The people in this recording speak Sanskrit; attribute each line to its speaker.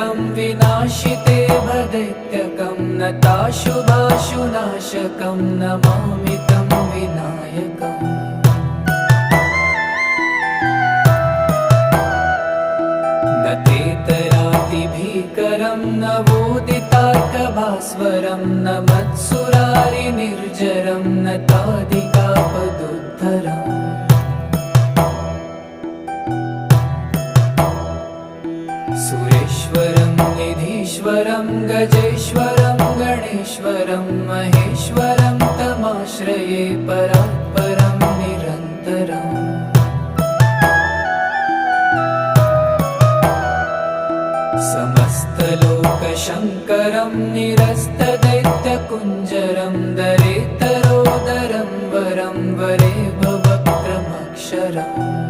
Speaker 1: दुर्जटं विनाशिते भदैत्यकं नताशुभाशुनाशकं नमामि तं विनायकम्। न तेतरातिभीकरं न वोदितार्कभास्वरं न मत्सुरारिनिर्जरं न तादिकापदुद्धरम्। सुरेश्वरं निधीश्वरं गजेश्वरं गणेश्वरं महेश्वरं तमाश्रये परात्परं निरन्तरम्। समस्तलोकशङ्करं निरस्तदैत्यकुञ्जरं दरेतरोदरं वरं वरे भवक्रमक्षरम्।